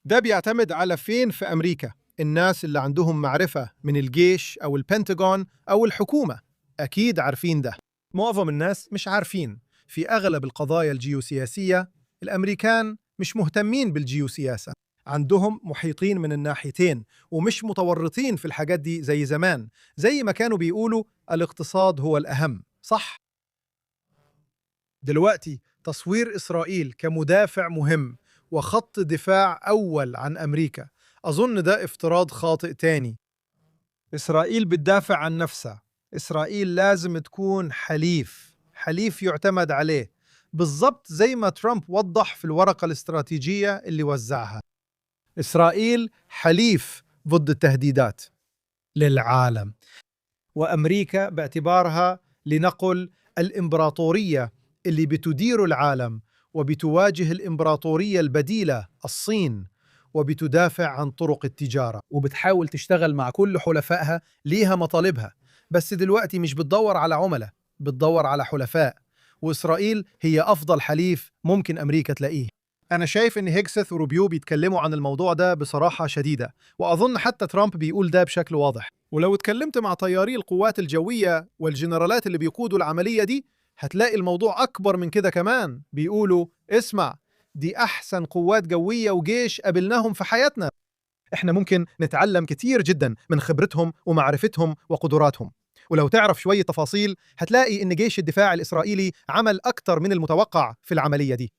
ده بيعتمد على فين في أمريكا. الناس اللي عندهم معرفة من الجيش أو البنتاغون أو الحكومة أكيد عارفين ده. معظم الناس مش عارفين. في أغلب القضايا الجيوسياسية الأمريكان مش مهتمين بالجيوسياسة، عندهم محيطين من الناحيتين ومش متورطين في الحاجات دي زي زمان، زي ما كانوا بيقولوا الاقتصاد هو الأهم، صح؟ دلوقتي تصوير إسرائيل كمدافع مهم وخط دفاع أول عن أمريكا، أظن ده افتراض خاطئ تاني. إسرائيل بتدافع عن نفسها. إسرائيل لازم تكون حليف يعتمد عليه، بالضبط زي ما ترامب وضح في الورقة الاستراتيجية اللي وزعها. إسرائيل حليف ضد التهديدات للعالم، وأمريكا باعتبارها لنقل الإمبراطورية اللي بتدير العالم وبتواجه الإمبراطورية البديلة الصين، وبتدافع عن طرق التجارة، وبتحاول تشتغل مع كل حلفائها ليها مطالبها. بس دلوقتي مش بتدور على عملاء، بتدور على حلفاء، وإسرائيل هي أفضل حليف ممكن أمريكا تلاقيه. أنا شايف إن هيكسث وروبيو بيتكلموا عن الموضوع ده بصراحة شديدة، وأظن حتى ترامب بيقول ده بشكل واضح. ولو اتكلمت مع طياري القوات الجوية والجنرالات اللي بيقودوا العملية دي، هتلاقي الموضوع أكبر من كده كمان. بيقولوا اسمع، دي أحسن قوات جوية وجيش قابلناهم في حياتنا. إحنا ممكن نتعلم كتير جدا من خبرتهم ومعرفتهم وقدراتهم. ولو تعرف شوية تفاصيل هتلاقي إن جيش الدفاع الإسرائيلي عمل أكتر من المتوقع في العملية دي.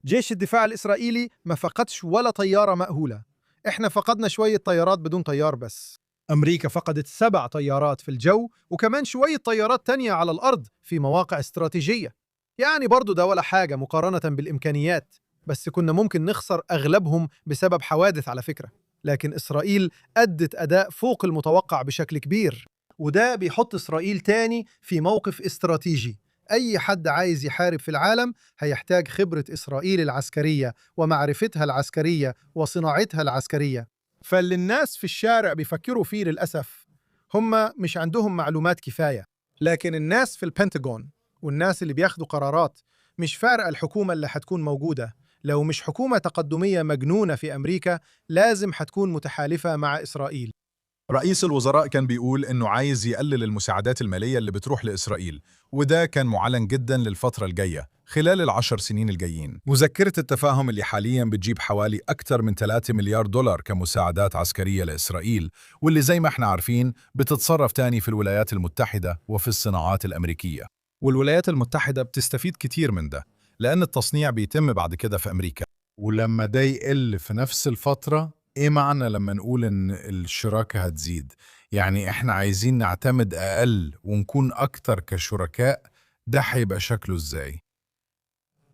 جيش الدفاع الإسرائيلي ما فقدش ولا طيارة مأهولة. إحنا فقدنا شوية طيارات بدون طيار بس. أمريكا فقدت 7 طيارات في الجو، وكمان شوية طيارات تانية على الأرض في مواقع استراتيجية. يعني برضو ده ولا حاجة مقارنة بالإمكانيات، بس كنا ممكن نخسر أغلبهم بسبب حوادث على فكرة. لكن إسرائيل أدت أداء فوق المتوقع بشكل كبير، وده بيحط إسرائيل تاني في موقف استراتيجي. أي حد عايز يحارب في العالم هيحتاج خبرة إسرائيل العسكرية ومعرفتها العسكرية وصناعتها العسكرية. فاللي الناس في الشارع بيفكروا فيه للأسف هم مش عندهم معلومات كفاية. لكن الناس في البنتاغون والناس اللي بياخدوا قرارات مش فارقة الحكومة اللي حتكون موجودة. لو مش حكومة تقدمية مجنونة في أمريكا لازم حتكون متحالفة مع إسرائيل. رئيس الوزراء كان بيقول إنه عايز يقلل المساعدات المالية اللي بتروح لإسرائيل، وده كان معلن جدا للفترة الجاية خلال ال10 سنين الجايين. مذكرة التفاهم اللي حاليا بتجيب حوالي أكثر من 3 مليار دولار كمساعدات عسكرية لإسرائيل، واللي زي ما احنا عارفين بتتصرف تاني في الولايات المتحدة وفي الصناعات الأمريكية. والولايات المتحدة بتستفيد كتير من ده، لأن التصنيع بيتم بعد كده في أمريكا. ولما ده يقل في نفس الفترة، إيه معنى لما نقول إن الشراكة هتزيد؟ يعني إحنا عايزين نعتمد أقل ونكون أكتر كشركاء، ده هيبقى شكله إزاي؟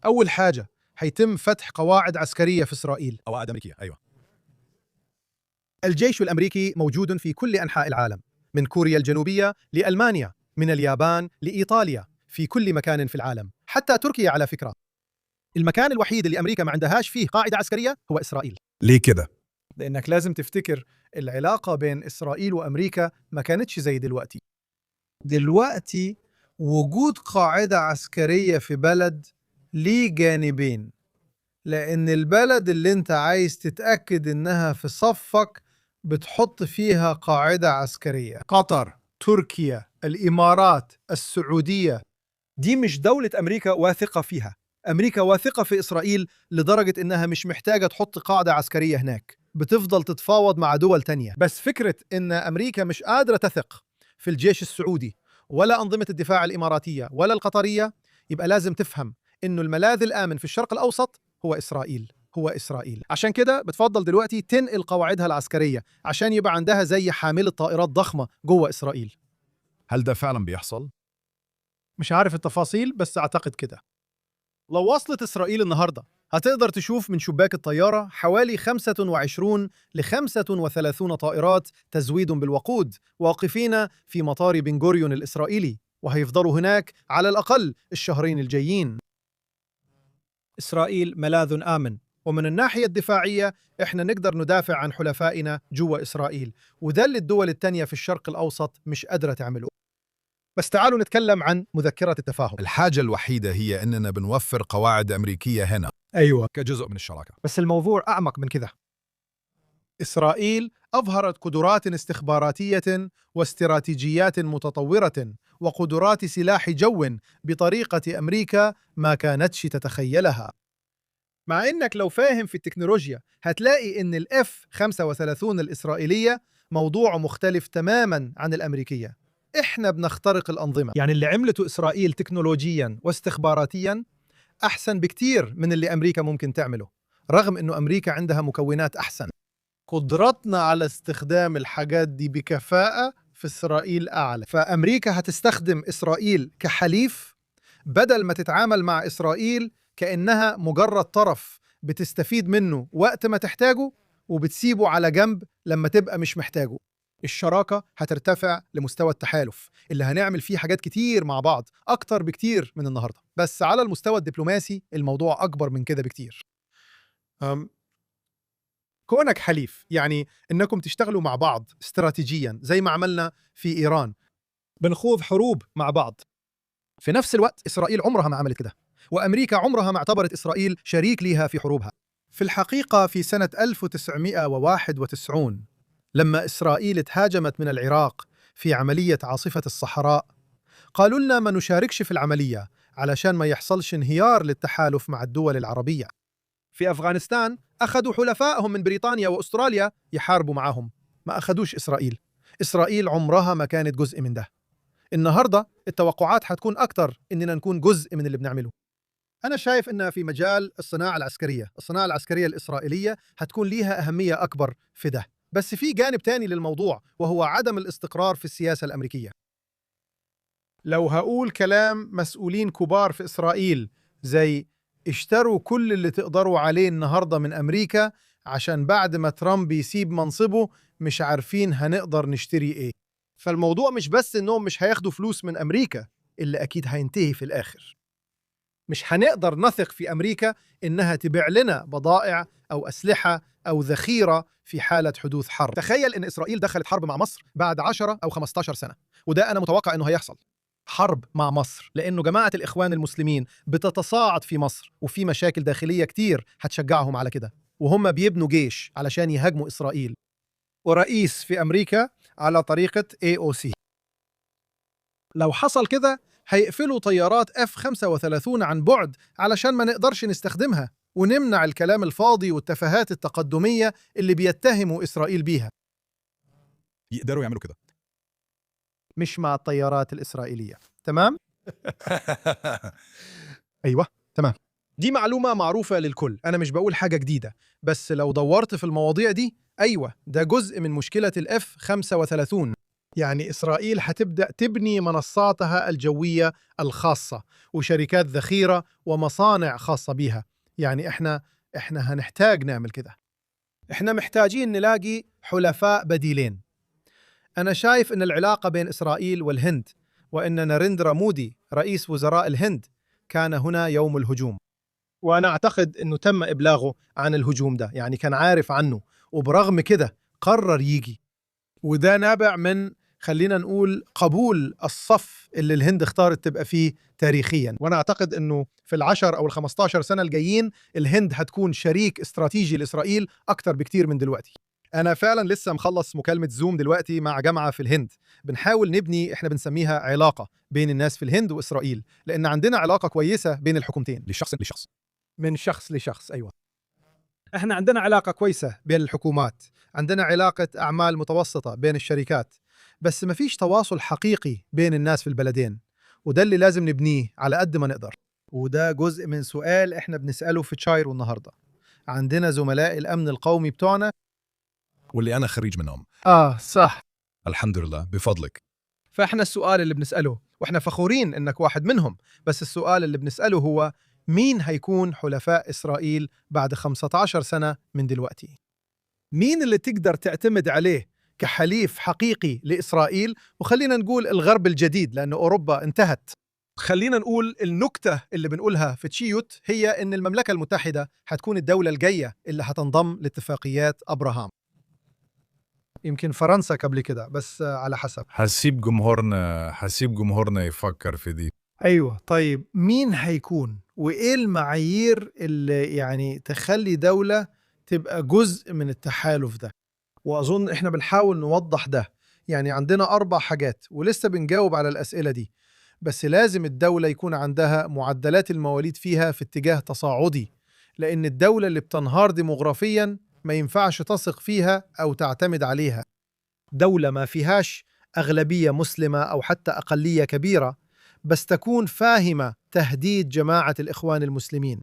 أول حاجة هيتم فتح قواعد عسكرية في إسرائيل. قواعد أمريكية، أيوة. الجيش الأمريكي موجود في كل أنحاء العالم، من كوريا الجنوبية لألمانيا، من اليابان لإيطاليا، في كل مكان في العالم، حتى تركيا على فكرة. المكان الوحيد اللي أمريكا ما عندهاش فيه قاعدة عسكرية هو إسرائيل. ليه كده؟ لأنك لازم تفتكر العلاقة بين إسرائيل وأمريكا ما كانتش زي دلوقتي. دلوقتي وجود قاعدة عسكرية في بلد ليه جانبين، لأن البلد اللي انت عايز تتأكد انها في صفك بتحط فيها قاعدة عسكرية. قطر، تركيا، الإمارات، السعودية، دي مش دولة أمريكا واثقة فيها. أمريكا واثقة في إسرائيل لدرجة إنها مش محتاجة تحط قاعدة عسكرية هناك، بتفضل تتفاوض مع دول تانية. بس فكرة إن أمريكا مش قادرة تثق في الجيش السعودي ولا أنظمة الدفاع الإماراتية ولا القطرية، يبقى لازم تفهم إنه الملاذ الآمن في الشرق الأوسط هو إسرائيل. هو إسرائيل. عشان كده بتفضل دلوقتي تنقل قواعدها العسكرية عشان يبقى عندها زي حاملة طائرات ضخمة جوه إسرائيل. هل ده فعلا بيحصل؟ مش عارف التفاصيل بس أعتقد كده. لو وصلت إسرائيل النهاردة هتقدر تشوف من شباك الطيارة حوالي 25 ل 35 طائرات تزويد بالوقود واقفين في مطار بن غوريون الإسرائيلي، وهيفضلوا هناك على الأقل الشهرين الجايين. إسرائيل ملاذ آمن، ومن الناحية الدفاعية إحنا نقدر ندافع عن حلفائنا جوا إسرائيل، وده اللي الدول التانية في الشرق الأوسط مش قادرة تعمله. بس تعالوا نتكلم عن مذكرة التفاهم. الحاجة الوحيدة هي إننا بنوفر قواعد أمريكية هنا أيوة، كجزء من الشراكة. بس الموضوع أعمق من كده. إسرائيل أظهرت قدرات استخباراتية واستراتيجيات متطورة وقدرات سلاح جو بطريقة أمريكا ما كانتش تتخيلها. مع إنك لو فاهم في التكنولوجيا هتلاقي إن الF-35 الإسرائيلية موضوع مختلف تماماً عن الأمريكية. إحنا بنخترق الأنظمة، يعني اللي عملته إسرائيل تكنولوجياً واستخباراتياً أحسن بكتير من اللي أمريكا ممكن تعمله، رغم إنه أمريكا عندها مكونات أحسن. قدرتنا على استخدام الحاجات دي بكفاءة في إسرائيل أعلى، فأمريكا هتستخدم إسرائيل كحليف بدل ما تتعامل مع إسرائيل كأنها مجرد طرف بتستفيد منه وقت ما تحتاجه وبتسيبه على جنب لما تبقى مش محتاجه. الشراكة هترتفع لمستوى التحالف اللي هنعمل فيه حاجات كتير مع بعض أكتر بكتير من النهاردة. بس على المستوى الدبلوماسي الموضوع أكبر من كده بكتير. كونك حليف يعني إنكم تشتغلوا مع بعض استراتيجيا زي ما عملنا في إيران، بنخوض حروب مع بعض. في نفس الوقت إسرائيل عمرها ما عملت كده، وأمريكا عمرها ما اعتبرت إسرائيل شريك ليها في حروبها. في الحقيقة في سنة 1991 لما إسرائيل تهاجمت من العراق في عملية عاصفة الصحراء، قالوا لنا ما نشاركش في العملية علشان ما يحصلش انهيار للتحالف مع الدول العربية. في أفغانستان أخذوا حلفائهم من بريطانيا وأستراليا يحاربوا معهم، ما أخذوش إسرائيل. إسرائيل عمرها ما كانت جزء من ده. النهاردة التوقعات حتكون أكتر إننا نكون جزء من اللي بنعمله. أنا شايف إن في مجال الصناعة العسكرية الإسرائيلية هتكون ليها أهمية أكبر في ده. بس في جانب تاني للموضوع وهو عدم الاستقرار في السياسة الأمريكية. لو هقول كلام مسؤولين كبار في إسرائيل زي اشتروا كل اللي تقدروا عليه النهاردة من أمريكا عشان بعد ما ترامب يسيب منصبه مش عارفين هنقدر نشتري إيه. فالموضوع مش بس إنهم مش هياخدوا فلوس من أمريكا اللي أكيد هينتهي في الآخر. مش هنقدر نثق في أمريكا إنها تبيع لنا بضائع أو أسلحة أو ذخيرة في حالة حدوث حرب. تخيل إن إسرائيل دخلت حرب مع مصر بعد 10 أو 15 سنة، وده أنا متوقع إنه هيحصل. حرب مع مصر لأنه جماعة الإخوان المسلمين بتتصاعد في مصر، وفي مشاكل داخلية كتير هتشجعهم على كده، وهم بيبنوا جيش علشان يهاجموا إسرائيل، ورئيس في أمريكا على طريقة AOC. لو حصل كده هيقفلوا طيارات F-35 عن بعد علشان ما نقدرش نستخدمها، ونمنع الكلام الفاضي والتفاهات التقدمية اللي بيتهموا إسرائيل بيها. يقدروا يعملوا كده. مش مع الطيارات الإسرائيلية، تمام؟ أيوة، تمام. دي معلومة معروفة للكل، أنا مش بقول حاجة جديدة، بس لو دورت في المواضيع دي، أيوة ده جزء من مشكلة F-35. يعني إسرائيل هتبدأ تبني منصاتها الجوية الخاصة وشركات ذخيرة ومصانع خاصة بيها. يعني إحنا هنحتاج نعمل كده. إحنا محتاجين نلاقي حلفاء بديلين. أنا شايف إن العلاقة بين إسرائيل والهند، وإن ناريندرا مودي رئيس وزراء الهند كان هنا يوم الهجوم، وأنا أعتقد إنه تم إبلاغه عن الهجوم ده، يعني كان عارف عنه، وبرغم كده قرر يجي. وده نابع من، خلينا نقول، قبول الصف اللي الهند اختارت تبقى فيه تاريخيا. وأنا أعتقد إنه في 10 أو 15 سنة الجايين الهند هتكون شريك استراتيجي لإسرائيل أكتر بكتير من دلوقتي. أنا فعلا لسه مخلص مكالمة زوم دلوقتي مع جامعة في الهند، بنحاول نبني، إحنا بنسميها علاقة بين الناس في الهند وإسرائيل، لأن عندنا علاقة كويسة بين الحكومتين. لشخص لشخص. من شخص لشخص، أيوة. إحنا عندنا علاقة كويسة بين الحكومات، عندنا علاقة أعمال متوسطة بين الشركات، بس ما فيش تواصل حقيقي بين الناس في البلدين، وده اللي لازم نبنيه على قد ما نقدر. وده جزء من سؤال إحنا بنسأله في تشايرو النهاردة. عندنا زملاء الأمن القومي بتوعنا واللي أنا خريج منهم. صح. الحمد لله بفضلك. فإحنا السؤال اللي بنسأله، وإحنا فخورين إنك واحد منهم، بس السؤال اللي بنسأله هو مين هيكون حلفاء إسرائيل بعد 15 سنة من دلوقتي؟ مين اللي تقدر تعتمد عليه كحليف حقيقي لإسرائيل؟ وخلينا نقول الغرب الجديد، لأن أوروبا انتهت. خلينا نقول النكتة اللي بنقولها في تشيوت هي إن المملكة المتحدة هتكون الدولة الجاية اللي هتنضم لاتفاقيات أبراهام. يمكن فرنسا قبل كده، بس على حسب. هسيب جمهورنا يفكر في دي. أيوة، طيب مين هيكون؟ وإيه المعايير اللي يعني تخلي دولة تبقى جزء من التحالف ده؟ وأظن إحنا بنحاول نوضح ده. يعني عندنا 4 حاجات ولسه بنجاوب على الأسئلة دي، بس لازم الدولة يكون عندها معدلات المواليد فيها في اتجاه تصاعدي، لأن الدولة اللي بتنهار ديموغرافياً ما ينفعش تثق فيها أو تعتمد عليها. دولة ما فيهاش أغلبية مسلمة أو حتى أقلية كبيرة، بس تكون فاهمة تهديد جماعة الإخوان المسلمين.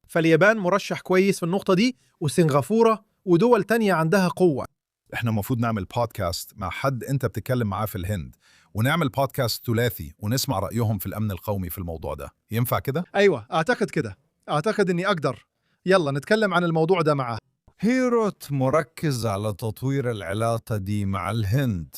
فاليابان مرشح كويس في النقطة دي، وسنغافورة ودول تانية عندها قوة. احنا المفروض نعمل بودكاست مع حد انت بتتكلم معاه في الهند، ونعمل بودكاست ثلاثي ونسمع رأيهم في الأمن القومي في الموضوع ده. ينفع كده؟ أيوة، أعتقد كده. أعتقد أني أقدر. يلا نتكلم عن الموضوع ده معاه. هيروت مركز على تطوير العلاقة دي مع الهند.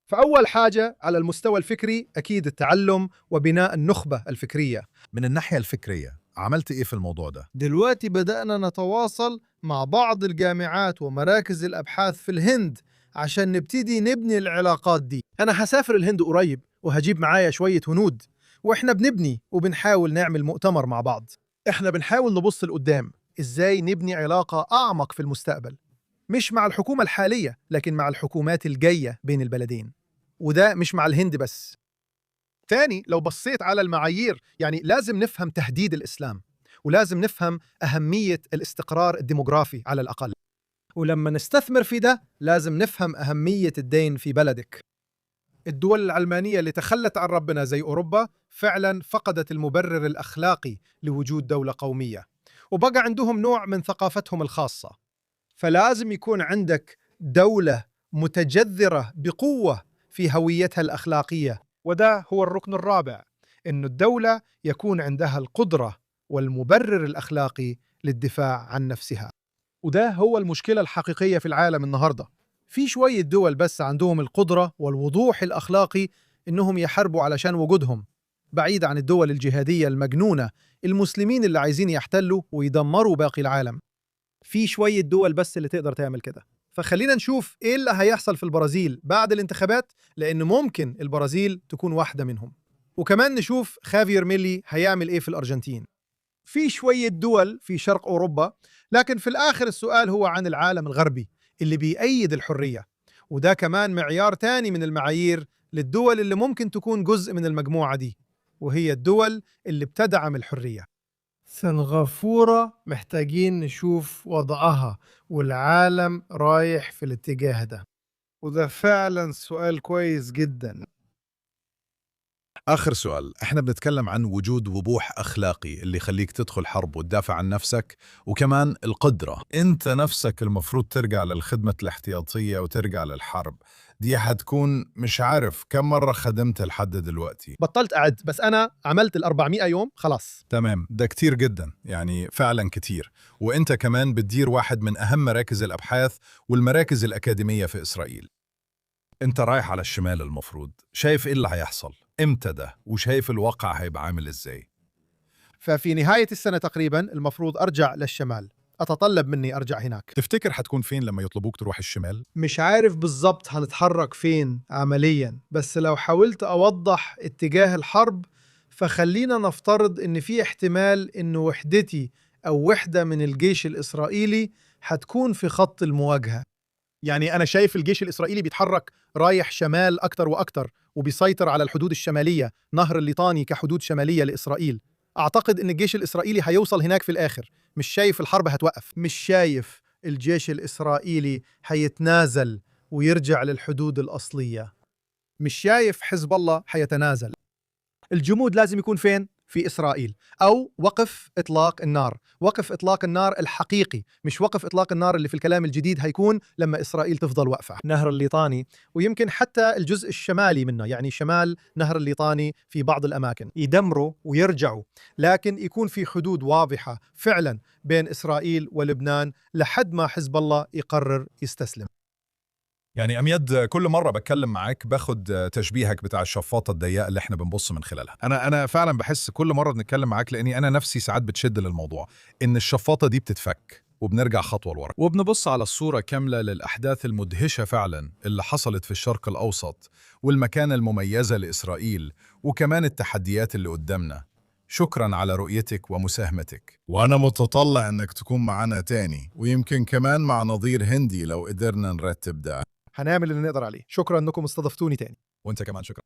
فأول حاجة على المستوى الفكري أكيد التعلم وبناء النخبة الفكرية. من الناحية الفكرية عملت إيه في الموضوع ده؟ دلوقتي بدأنا نتواصل مع بعض الجامعات ومراكز الأبحاث في الهند عشان نبتدي نبني العلاقات دي. أنا هسافر الهند قريب وهجيب معايا شوية هنود، وإحنا بنبني وبنحاول نعمل مؤتمر مع بعض. إحنا بنحاول نبص لقدام، إزاي نبني علاقة أعمق في المستقبل، مش مع الحكومة الحالية لكن مع الحكومات الجاية بين البلدين، وده مش مع الهند بس. تاني، لو بصيت على المعايير، يعني لازم نفهم تهديد الإسلام، ولازم نفهم أهمية الاستقرار الديموغرافي على الأقل. ولما نستثمر في ده لازم نفهم أهمية الدين في بلدك. الدول العلمانية اللي تخلت عن ربنا زي أوروبا فعلا فقدت المبرر الأخلاقي لوجود دولة قومية، وبقى عندهم نوع من ثقافتهم الخاصة. فلازم يكون عندك دولة متجذرة بقوة في هويتها الأخلاقية، وده هو الركن الرابع، إنه الدولة يكون عندها القدرة والمبرر الأخلاقي للدفاع عن نفسها. وده هو المشكلة الحقيقية في العالم النهاردة. في شوية دول بس عندهم القدرة والوضوح الأخلاقي إنهم يحاربوا علشان وجودهم، بعيد عن الدول الجهادية المجنونة، المسلمين اللي عايزين يحتلوا ويدمروا باقي العالم. في شوية دول بس اللي تقدر تعمل كده. فخلينا نشوف إيه اللي هيحصل في البرازيل بعد الانتخابات، لأن ممكن البرازيل تكون واحدة منهم. وكمان نشوف خافير ميلي هيعمل إيه في الأرجنتين. في شوية دول في شرق أوروبا، لكن في الآخر السؤال هو عن العالم الغربي اللي بيأيد الحرية، وده كمان معيار تاني من المعايير للدول اللي ممكن تكون جزء من المجموعة دي، وهي الدول اللي بتدعم الحرية. سنغافورة محتاجين نشوف وضعها، والعالم رايح في الاتجاه ده، وده فعلا سؤال كويس جدا. آخر سؤال، احنا بنتكلم عن وجود وضوح أخلاقي اللي يخليك تدخل حرب وتدافع عن نفسك، وكمان القدرة. انت نفسك المفروض ترجع للخدمة الاحتياطية وترجع للحرب دي. هتكون مش عارف كم مرة خدمت لحد دلوقتي. بطلت أعد، بس أنا عملت 400 يوم خلاص. تمام، ده كتير جدا، يعني فعلا كتير. وانت كمان بتدير واحد من أهم مراكز الأبحاث والمراكز الأكاديمية في إسرائيل. انت رايح على الشمال، المفروض شايف ايه اللي هيحصل امتى ده، وشايف الواقع هيبقى عامل ازاي. ففي نهاية السنة تقريبا المفروض أرجع للشمال، أتطلب مني أرجع هناك. تفتكر هتكون فين لما يطلبوك تروح الشمال؟ مش عارف بالضبط هنتحرك فين عمليا، بس لو حاولت أوضح اتجاه الحرب فخلينا نفترض إن في احتمال إن وحدتي أو وحدة من الجيش الإسرائيلي هتكون في خط المواجهة. يعني أنا شايف الجيش الإسرائيلي بيتحرك رايح شمال أكتر وأكتر، وبيسيطر على الحدود الشمالية، نهر الليطاني كحدود شمالية لإسرائيل. أعتقد إن الجيش الإسرائيلي هيوصل هناك في الآخر. مش شايف الحرب هتوقف، مش شايف الجيش الإسرائيلي هيتنازل ويرجع للحدود الأصلية، مش شايف حزب الله هيتنازل. الجمود لازم يكون فين؟ في إسرائيل، أو وقف إطلاق النار. وقف إطلاق النار الحقيقي، مش وقف إطلاق النار اللي في الكلام الجديد، هيكون لما إسرائيل تفضل واقفة. نهر الليطاني، ويمكن حتى الجزء الشمالي منه، يعني شمال نهر الليطاني في بعض الأماكن، يدمروا ويرجعوا، لكن يكون في حدود واضحة فعلا بين إسرائيل ولبنان لحد ما حزب الله يقرر يستسلم. يعني أميد، كل مرة بتكلم معاك باخد تشبيهك بتاع الشفاطة الضيقة اللي احنا بنبص من خلالها. أنا فعلا بحس كل مرة بنتكلم معاك، لأني أنا نفسي ساعات بتشد للموضوع إن الشفاطة دي بتتفك وبنرجع خطوة لورا، وبنبص على الصورة كاملة للأحداث المدهشة فعلا اللي حصلت في الشرق الأوسط، والمكانة المميزة لإسرائيل، وكمان التحديات اللي قدامنا. شكرا على رؤيتك ومساهمتك، وأنا متطلع أنك تكون معنا تاني، ويمكن كمان مع نظير هندي لو قدرنا نرتب ده. هنعمل اللي نقدر عليه. شكرا أنكم استضفتوني تاني. وانت كمان شكرا.